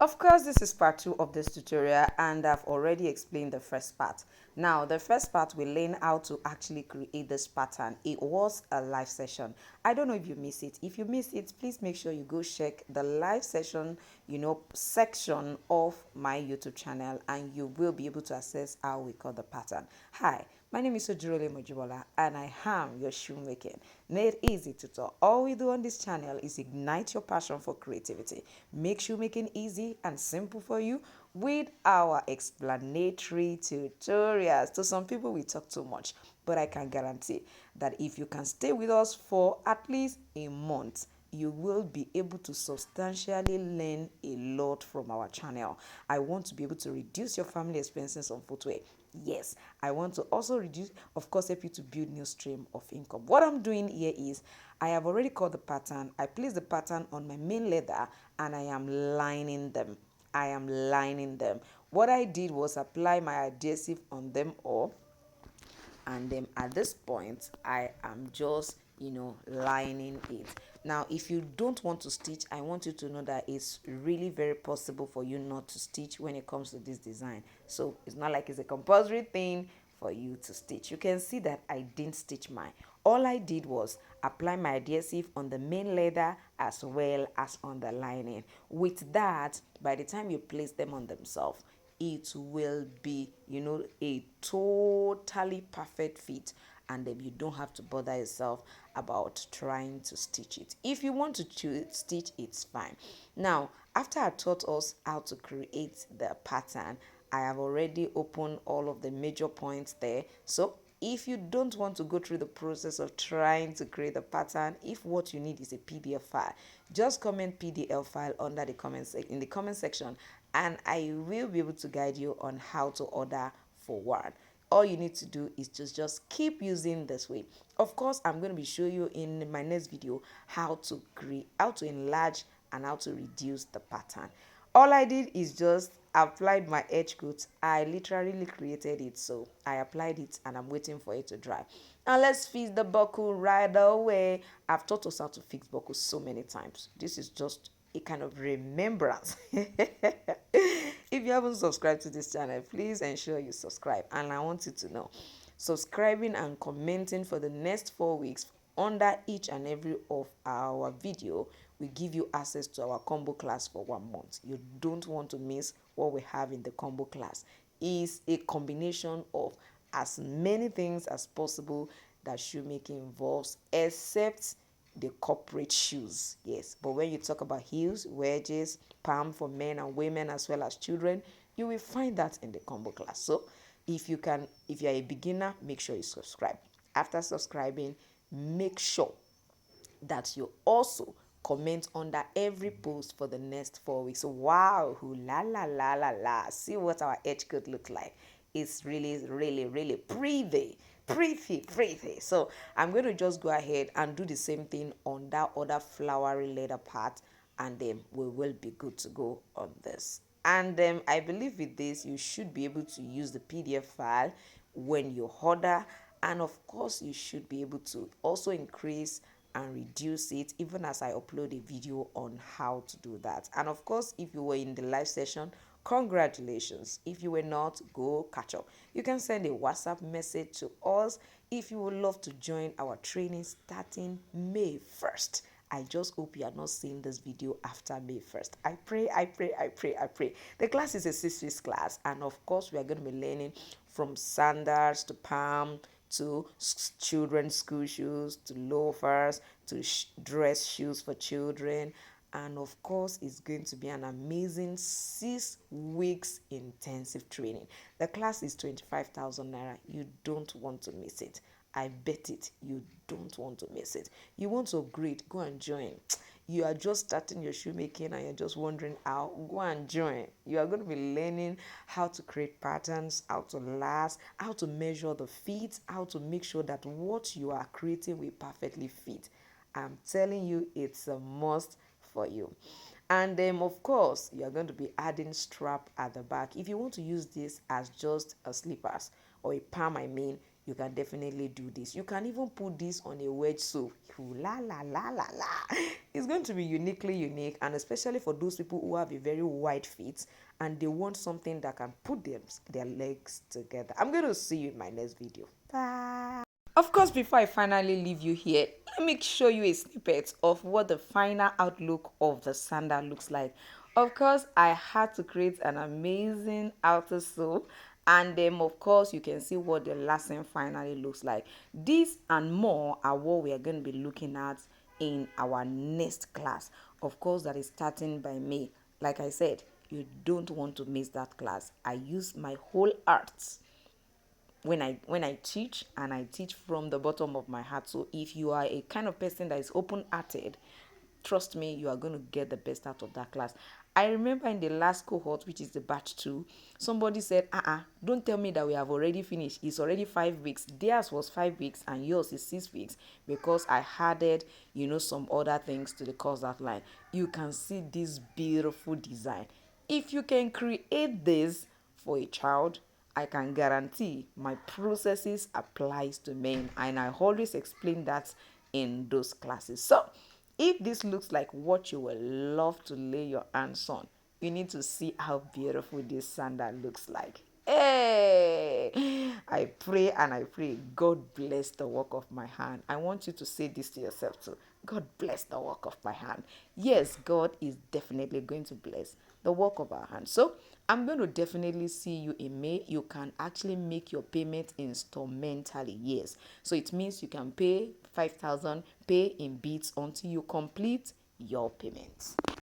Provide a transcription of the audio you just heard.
Of course, this is part 2 of this tutorial and I've already explained the first part. Now, the first part we learn how to actually create this pattern. It was a live session. I don't know if you miss it. If you miss it, please make sure you go check the live session, section of my YouTube channel and you will be able to access how we call the pattern. Hi, my name is Ojurole Mojibola and I am your shoemaking made easy tutor. All we do on this channel is ignite your passion for creativity, make shoemaking easy and simple for you with our explanatory tutorials. To some people we talk too much, but I can guarantee that if you can stay with us for at least a month, you will be able to substantially learn a lot from our channel. I want to be able to reduce your family expenses on footwear. Yes, I want to also reduce, of course, help you to build new stream of income. What I'm doing here is I have already cut the pattern. I place the pattern on my main leather and I am lining them. I am lining them. What I did was apply my adhesive on them all, and then at this point I am just lining it. Now if you don't want to stitch, I want you to know that it's really very possible for you not to stitch when it comes to this design. So it's not like it's a compulsory thing for you to stitch. You can see that I didn't stitch mine. All I did was apply my adhesive on the main leather as well as on the lining. With that, by the time you place them on themselves, it will be a totally perfect fit, and then you don't have to bother yourself about trying to stitch it. If you want to stitch, it's fine. Now after I taught us how to create the pattern, I have already opened all of the major points there. So if you don't want to go through the process of trying to create a pattern, if what you need is a PDF file, just comment PDF file under the in the comment section and I will be able to guide you on how to order for one. All you need to do is just keep using this way. Of course, I'm going to be showing you in my next video how to enlarge and how to reduce the pattern. All I did is just applied my edge coat. I literally created it, so I applied it and I'm waiting for it to dry. Now let's fix the buckle right away. I've taught us how to fix buckles so many times. This is just a kind of remembrance. If you haven't subscribed to this channel, please ensure you subscribe. And I want you to know, subscribing and commenting for the next 4 weeks under each and every of our video will give you access to our combo class for 1 month. You don't want to miss what we have in the combo class. It's a combination of as many things as possible that shoemaking involves, except the corporate shoes. Yes, but when you talk about heels, wedges, palm for men and women as well as children, you will find that in the combo class. So if you're a beginner, make sure you subscribe. After subscribing, make sure that you also comment under every post for the next 4 weeks. Wow, la la la la la. See what our edge could look like. It's really, really, really pretty. So I'm going to just go ahead and do the same thing on that other flowery leather part, and then we will be good to go on this. And I believe with this you should be able to use the PDF file when you order, and of course you should be able to also increase and reduce it even as I upload a video on how to do that. And of course, if you were in the live session, congratulations. If you were not, go catch up. You can send a WhatsApp message to us if you would love to join our training starting May 1st. I just hope you are not seeing this video after May 1st. I pray. The class is a 6 weeks class, and of course we are going to be learning from sandals to palm to children's school shoes to loafers to dress shoes for children. And of course, it's going to be an amazing 6 weeks intensive training. The class is 25,000 naira. You don't want to miss it. I bet it. You don't want to miss it. You want to upgrade, go and join. You are just starting your shoemaking and you're just wondering how, go and join. You are going to be learning how to create patterns, how to last, how to measure the feet, how to make sure that what you are creating will perfectly fit. I'm telling you, it's a must for you. And then of course you're going to be adding strap at the back. If you want to use this as just a slippers or a palm, you can definitely do this. You can even put this on a wedge sew. La la la la la. It's going to be uniquely unique, and especially for those people who have a very wide feet and they want something that can put their legs together. I'm going to see you in my next video. Bye. Of course, before I finally leave you here, let me show you a snippet of what the final outlook of the sandal looks like. Of course, I had to create an amazing outer sole, and then of course you can see what the lacing finally looks like. This and more are what we are going to be looking at in our next class. Of course, that is starting by May. Like I said, you don't want to miss that class. I use my whole heart when I teach, and I teach from the bottom of my heart. So if you are a kind of person that is open-hearted, trust me, you are going to get the best out of that class. I remember in the last cohort, which is the batch 2, somebody said, don't tell me that we have already finished. It's already 5 weeks. Theirs was 5 weeks and yours is 6 weeks, because I added, some other things to the course outline. You can see this beautiful design. If you can create this for a child, I can guarantee my processes applies to men, and I always explain that in those classes. So if this looks like what you will love to lay your hands on, you need to see how beautiful this sandal looks like. Hey, I pray and I pray God bless the work of my hand. I want you to say this to yourself too. God bless the work of my hand. Yes, God is definitely going to bless the work of our hand. So I'm going to definitely see you in May. You can actually make your payment instrumentally. Yes, so it means you can pay 5,000, pay in bits until you complete your payments.